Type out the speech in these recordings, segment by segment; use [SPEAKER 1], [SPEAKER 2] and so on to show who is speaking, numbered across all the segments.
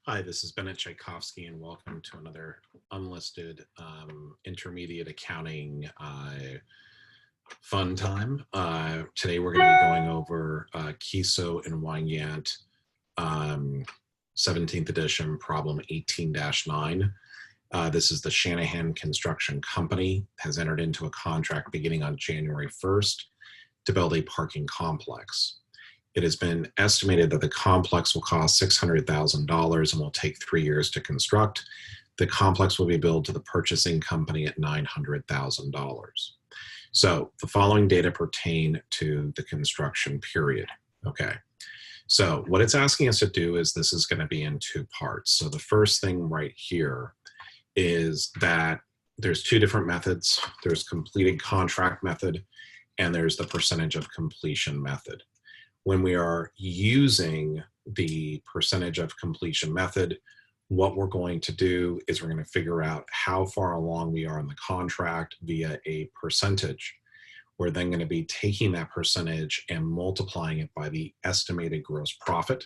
[SPEAKER 1] Hi, this is Bennett Tchaikovsky, and welcome to another unlisted intermediate accounting fun time. Today we're going to be going over Kieso and Weygandt 17th edition, problem 18-9. This is the Shanahan Construction Company, has entered into a contract beginning on January 1st to build a parking complex. It has been estimated that the complex will cost $600,000 and will take 3 years to construct. The complex will be billed to the purchasing company at $900,000. So the following data pertain to the construction period. Okay, so what it's asking us to do is this is going to be in two parts. So the first thing right here is that there's two different methods. There's completed contract method and there's the percentage of completion method. When we are using the percentage of completion method, what we're going to do is we're going to figure out how far along we are in the contract via a percentage. We're then going to be taking that percentage and multiplying it by the estimated gross profit.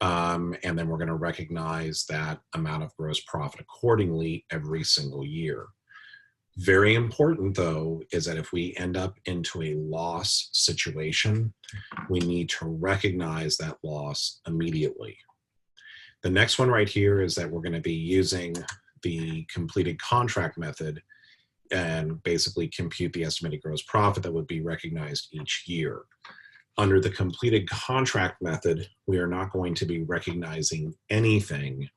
[SPEAKER 1] And then we're going to recognize that amount of gross profit accordingly every single year. Very important, though, is that if we end up into a loss situation, we need to recognize that loss immediately. The next one right here is that we're going to be using the completed contract method and basically compute the estimated gross profit that would be recognized each year. Under the completed contract method, we are not going to be recognizing anything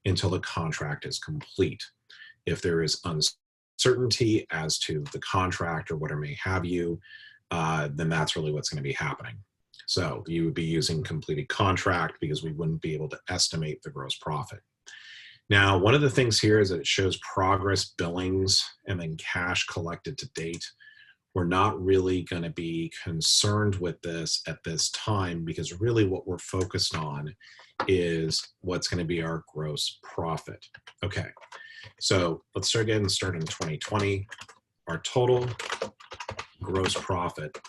[SPEAKER 1] until the contract is complete. If there is uncertainty as to the contract or whatever may have you, then that's really what's going to be happening. So you would be using completed contract because we wouldn't be able to estimate the gross profit. Now, one of the things here is that it shows progress billings and then cash collected to date. We're not really going to be concerned with this at this time because really what we're focused on is what's going to be our gross profit. Okay. So let's start in 2020. Our total gross profit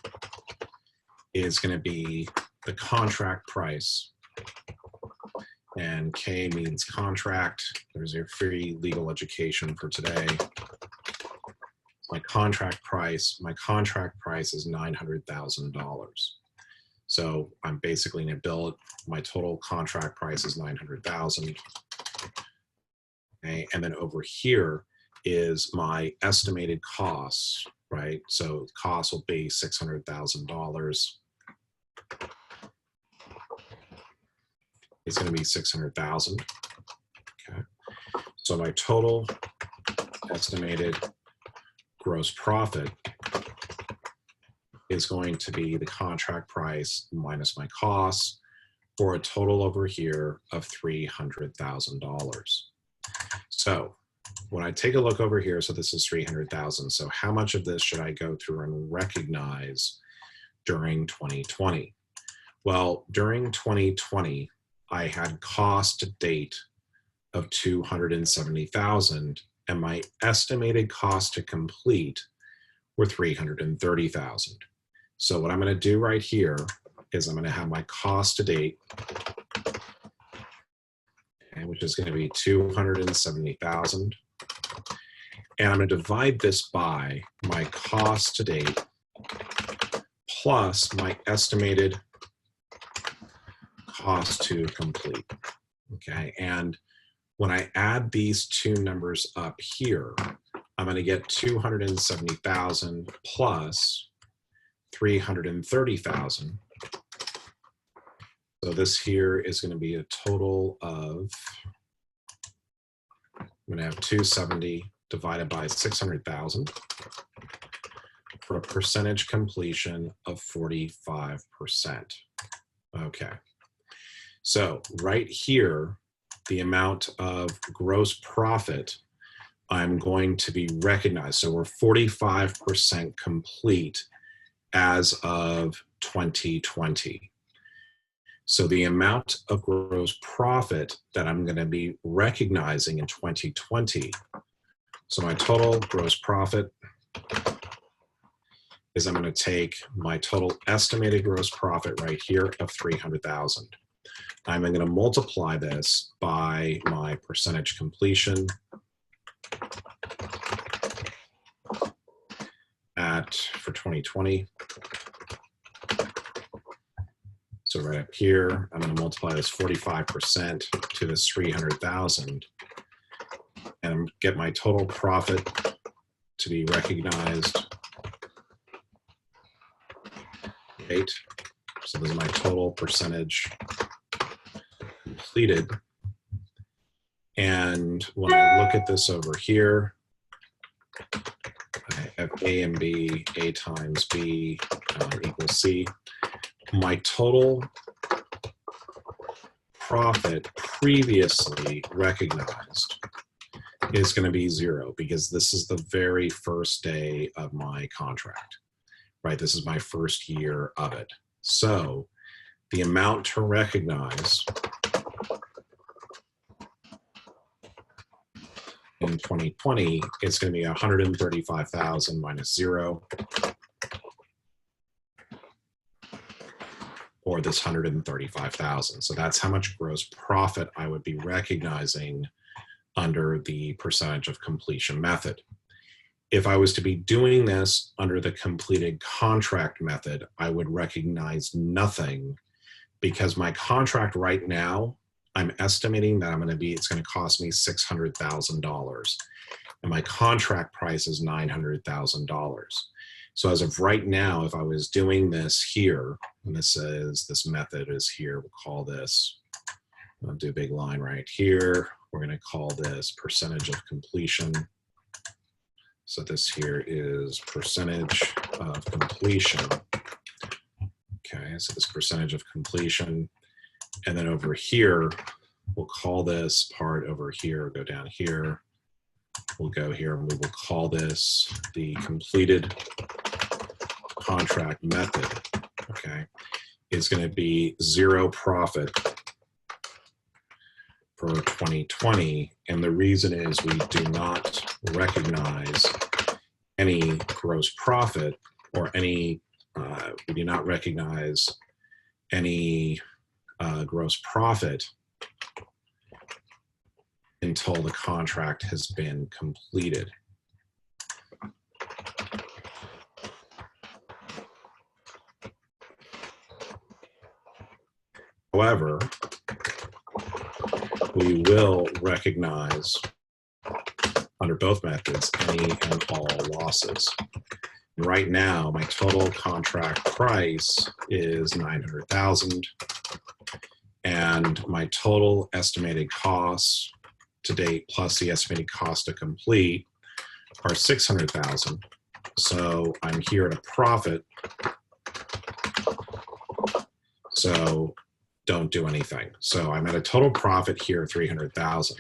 [SPEAKER 1] is going to be the contract price, and K means contract. There's your free legal education for today. My contract price is $900,000. So I'm basically going to bill it. My total contract price is $900,000. Okay, and then over here is my estimated costs, right? So costs will be $600,000. It's going to be $600,000. Okay, so my total estimated gross profit is going to be the contract price minus my costs for a total over here of $300,000. So when I take a look over here, so this is 300,000. So how much of this should I go through and recognize during 2020? Well, during 2020, I had cost to date of 270,000 and my estimated cost to complete were 330,000. So what I'm going to do right here is I'm going to have my cost to date, which is going to be 270,000. And I'm going to divide this by my cost to date plus my estimated cost to complete. Okay, and when I add these two numbers up here, I'm going to get 270,000 plus 330,000. So this here is going to be a total of, I'm going to have 270 divided by 600,000 for a percentage completion of 45%. Okay. So right here, the amount of gross profit I'm going to be recognized. So we're 45% complete as of 2020. So the amount of gross profit that I'm going to be recognizing in 2020, so my total gross profit is I'm going to take my total estimated gross profit right here of 300,000 I'm going to multiply this by my percentage completion for 2020. So right up here, I'm going to multiply this 45% to this 300,000 and get my total profit to be recognized. Right. So this is my total percentage completed. And when I look at this over here, I have A and B, A times B equals C. My total profit previously recognized is going to be 0 because this is the very first day of my contract, right? This is my first year of it. So the amount to recognize in 2020 is going to be 135,000 minus 0, or this 135,000. So that's how much gross profit I would be recognizing under the percentage of completion method. If I was to be doing this under the completed contract method, I would recognize nothing because my contract right now, I'm estimating that it's going to cost me $600,000. And my contract price is $900,000. So as of right now, if I was doing this here, and this method is here, we'll call this, I'll do a big line right here. We're going to call this percentage of completion. So this here is percentage of completion. Okay, so this percentage of completion. And then over here, we'll call this part over here, go down here. We'll go here and we will call this the completed contract method. Okay, it's going to be 0 profit for 2020. And the reason is we do not recognize any gross profit or any, we do not recognize any gross profit until the contract has been completed. However, we will recognize under both methods any and all losses. Right now, my total contract price is 900,000, and my total estimated costs to date plus the estimated cost to complete are 600,000. So I'm here at a profit. So don't do anything. So I'm at a total profit here of 300,000.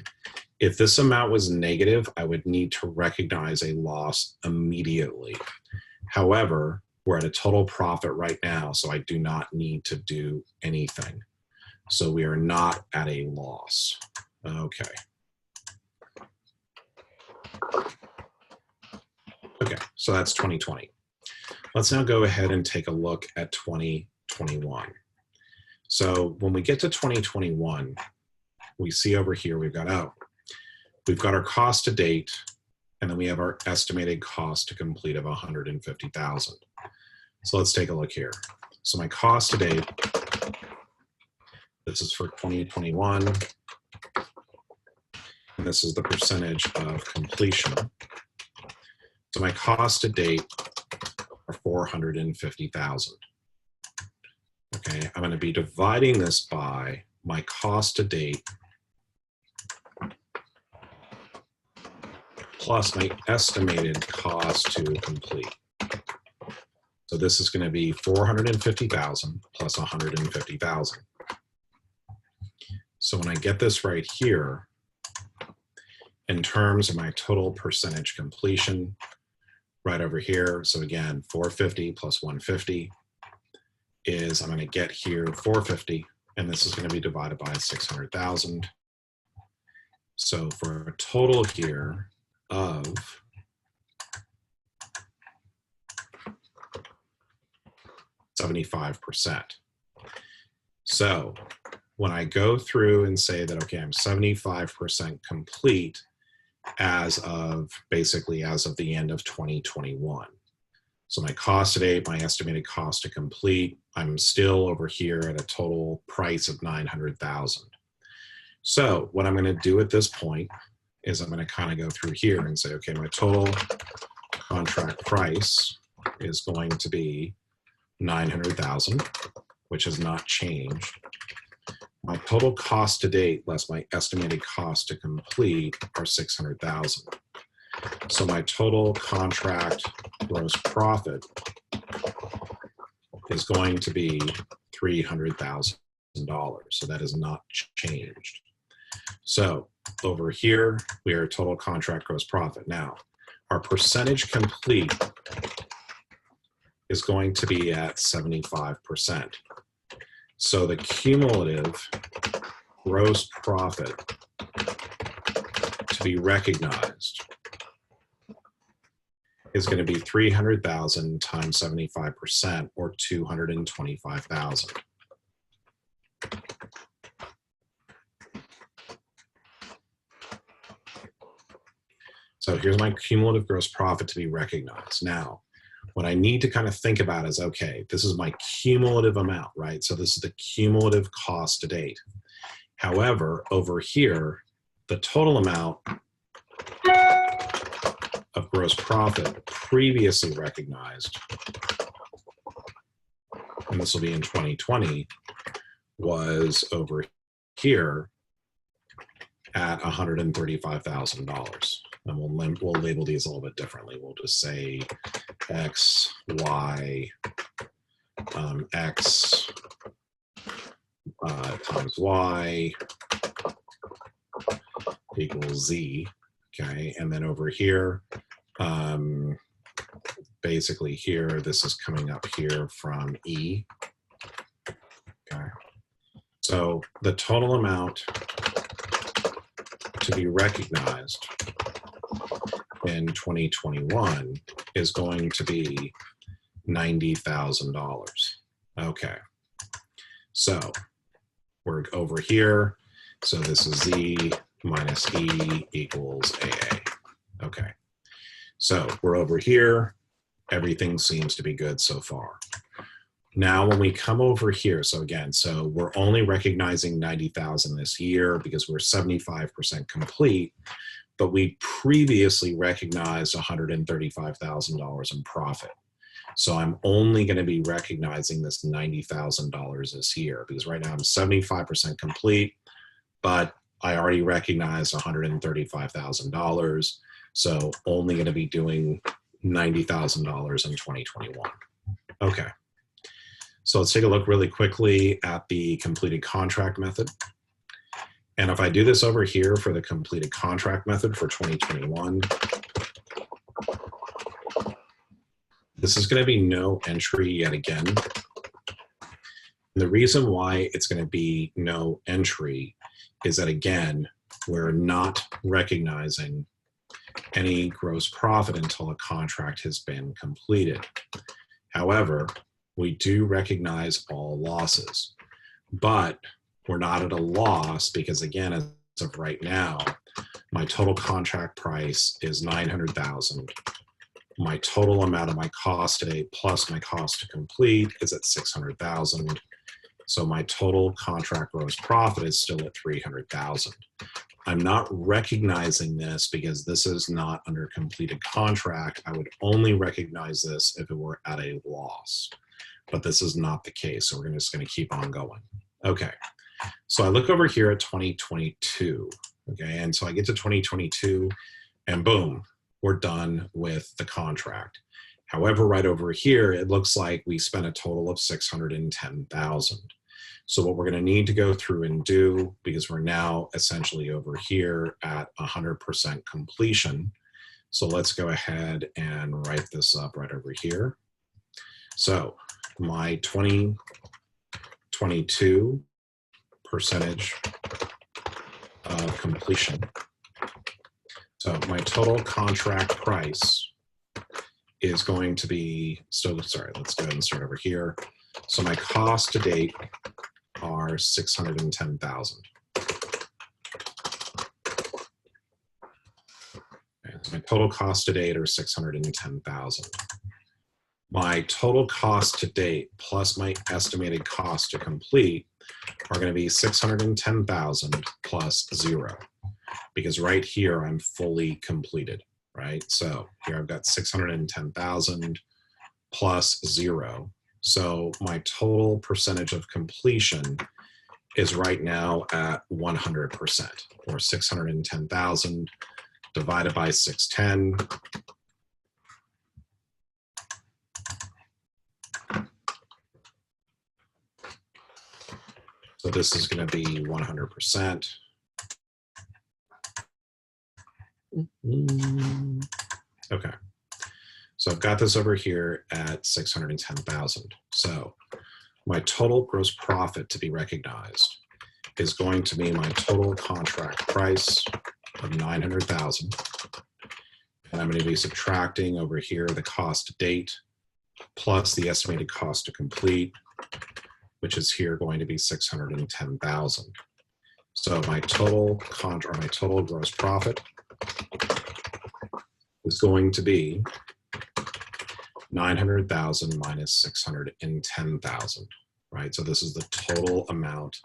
[SPEAKER 1] If this amount was negative, I would need to recognize a loss immediately. However, we're at a total profit right now, so I do not need to do anything. So we are not at a loss. Okay. Okay, so that's 2020. Let's now go ahead and take a look at 2021. So when we get to 2021, we see over here, we've got our cost to date, and then we have our estimated cost to complete of 150,000. So let's take a look here. So my cost to date, this is for 2021, and this is the percentage of completion. So my cost to date are 450,000. Okay, I'm going to be dividing this by my cost to date plus my estimated cost to complete. So this is going to be 450,000 plus 150,000. So when I get this right here, in terms of my total percentage completion, right over here, so again, 450 plus 150 is, I'm going to get here 450, and this is going to be divided by 600,000. So for a total here of 75%. So when I go through and say that, okay, I'm 75% complete as of basically as of the end of 2021. So my cost to date, my estimated cost to complete, I'm still over here at a total price of 900,000. So what I'm going to do at this point is I'm going to kind of go through here and say, okay, my total contract price is going to be 900,000, which has not changed. My total cost to date less my estimated cost to complete are 600,000. So my total contract gross profit is going to be $300,000. So that has not changed. So over here, we are total contract gross profit. Now, our percentage complete is going to be at 75%. So the cumulative gross profit to be recognized is going to be 300,000 times 75%, or 225,000. So here's my cumulative gross profit to be recognized. Now, what I need to kind of think about is, okay, this is my cumulative amount, right? So this is the cumulative cost to date. However, over here, the total amount of gross profit previously recognized, and this will be in 2020, was over here at $135,000. And we'll label these a little bit differently. We'll just say X, Y, X times Y equals Z, okay? And then over here, basically here, this is coming up here from E, okay? So the total amount to be recognized in 2021 is going to be $90,000. Okay, so we're over here. So this is Z minus E equals AA. Okay, so we're over here. Everything seems to be good so far. Now, when we come over here, so again, so we're only recognizing 90,000 this year because we're 75% complete, but we previously recognized $135,000 in profit. So I'm only going to be recognizing this $90,000 this year because right now I'm 75% complete, but I already recognized $135,000. So only going to be doing $90,000 in 2021. Okay. So let's take a look really quickly at the completed contract method. And if I do this over here for the completed contract method for 2021, this is going to be no entry yet again. And the reason why it's going to be no entry is that, again, we're not recognizing any gross profit until a contract has been completed. However, we do recognize all losses, but we're not at a loss because, again, as of right now, my total contract price is $900,000. My total amount of my cost today plus my cost to complete is at $600,000. So my total contract gross profit is still at $300,000. I'm not recognizing this because this is not under completed contract. I would only recognize this if it were at a loss, but this is not the case. So we're just going to keep on going. Okay. So I look over here at 2022. Okay. And so I get to 2022 and boom, we're done with the contract. However, right over here, it looks like we spent a total of $610,000. So what we're going to need to go through and do, because we're now essentially over here at 100% completion. So let's go ahead and write this up right over here. So my 2022 percentage of completion. So my total contract price is going to be, so sorry, let's go ahead and start over here. So my cost to date are 610,000. My total cost to date are 610,000. My total cost to date plus my estimated cost to complete are going to be 610,000 plus 0, because right here I'm fully completed, right? So here I've got 610,000 plus 0. So my total percentage of completion is right now at 100%, or 610,000 divided by 610. So this is going to be 100%. Okay. So I've got this over here at 610,000. So my total gross profit to be recognized is going to be my total contract price of 900,000. And I'm going to be subtracting over here the cost to date plus the estimated cost to complete, which is here going to be 610,000. So my total my total gross profit is going to be 900,000 minus 610,000, right? So this is the total amount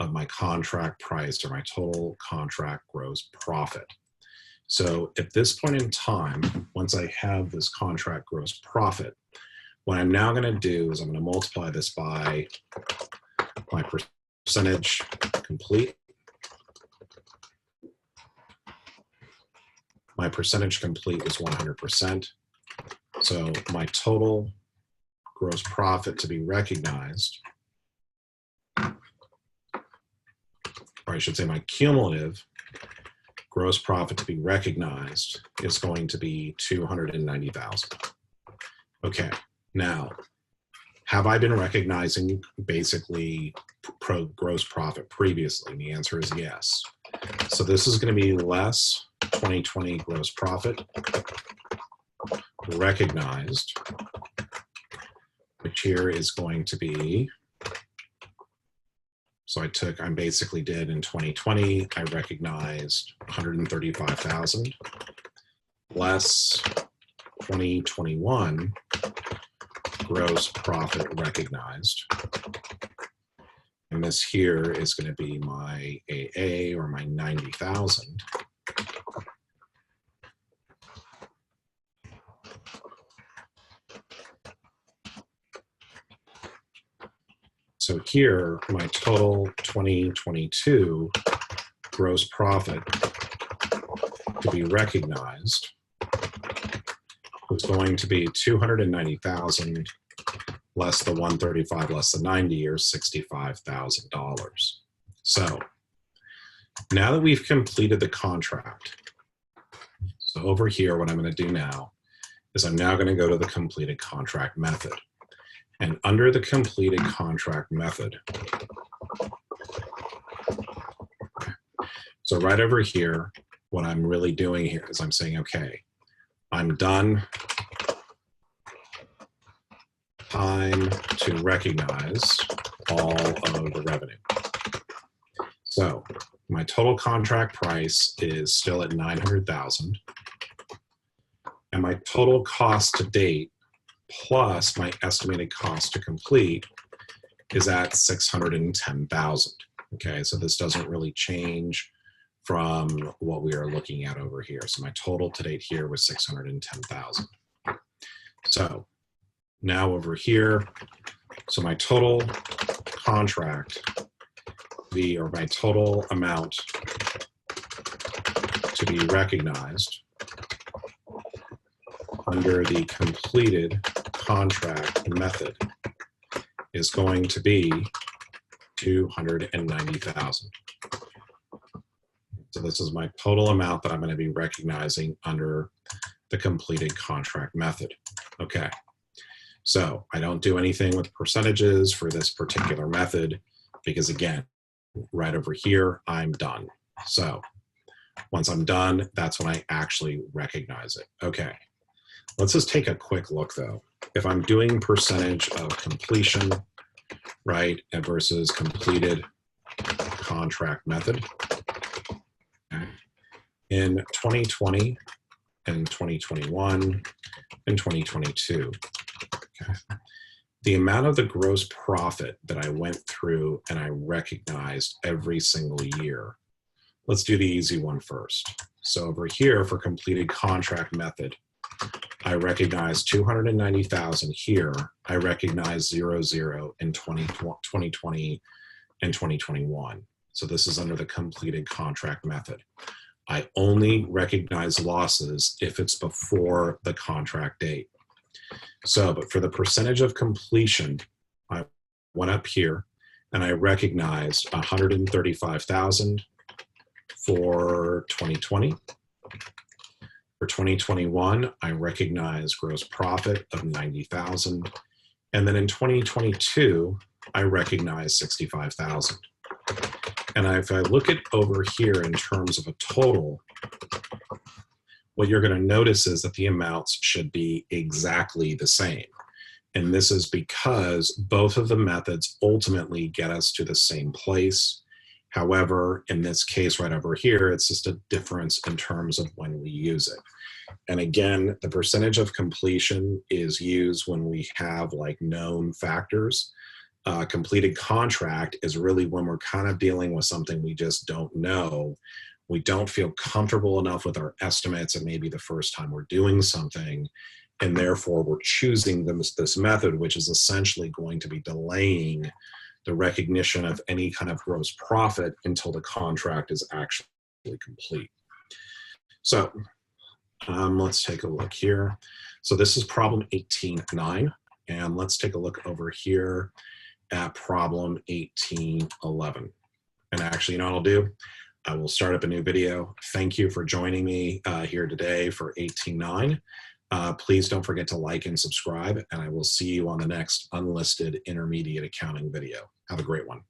[SPEAKER 1] of my contract price, or my total contract gross profit. So at this point in time, once I have this contract gross profit, what I'm now going to do is I'm going to multiply this by my percentage complete. My percentage complete is 100%. So my total gross profit to be recognized, or I should say my cumulative gross profit to be recognized, is going to be 290,000. Okay, now, have I been recognizing basically gross profit previously? And the answer is yes. So this is going to be less 2020 gross profit recognized, which here is going to be, so I basically did in 2020, I recognized 135,000 less 2021 gross profit recognized. And this here is going to be my AA, or my 90,000. So here, my total 2022 gross profit to be recognized was going to be 290,000 less the 135 less the 90, or $65,000. So now that we've completed the contract, so over here, what I'm going to do now is I'm now going to go to the completed contract method. And under the completed contract method, so right over here, what I'm really doing here is I'm saying, okay, I'm done. Time to recognize all of the revenue. So my total contract price is still at 900,000. And my total cost to date plus my estimated cost to complete is at 610,000. Okay, so this doesn't really change from what we are looking at over here. So my total to date here was 610,000. So now over here, so my total contract, or my total amount to be recognized under the completed contract method is going to be 290,000. So this is my total amount that I'm going to be recognizing under the completed contract method. Okay, so I don't do anything with percentages for this particular method because, again, right over here, I'm done. So once I'm done, that's when I actually recognize it. Okay, let's just take a quick look though. If I'm doing percentage of completion right, and versus completed contract method. Okay. In 2020 and 2021 and 2022. Okay. The amount of the gross profit that I went through and I recognized every single year. Let's do the easy one first. So over here for completed contract method, I recognize 290,000 here. I recognize 00 in 2020 and 2021. So this is under the completed contract method. I only recognize losses if it's before the contract date. So, but for the percentage of completion, I went up here and I recognized 135,000 for 2020. For 2021, I recognize gross profit of 90,000. And then in 2022, I recognize 65,000. And if I look at over here in terms of a total, what you're going to notice is that the amounts should be exactly the same. And this is because both of the methods ultimately get us to the same place. However, in this case right over here, it's just a difference in terms of when we use it. And again, the percentage of completion is used when we have like known factors. Completed contract is really when we're kind of dealing with something we just don't know. We don't feel comfortable enough with our estimates, and maybe the first time we're doing something, and therefore we're choosing this method, which is essentially going to be delaying the recognition of any kind of gross profit until the contract is actually complete. So let's take a look here. So this is problem 18.9, and let's take a look over here at problem 18.11. And actually, you know what I'll do? I will start up a new video. Thank you for joining me here today for 18.9. Please don't forget to like and subscribe, and I will see you on the next unlisted intermediate accounting video. Have a great one.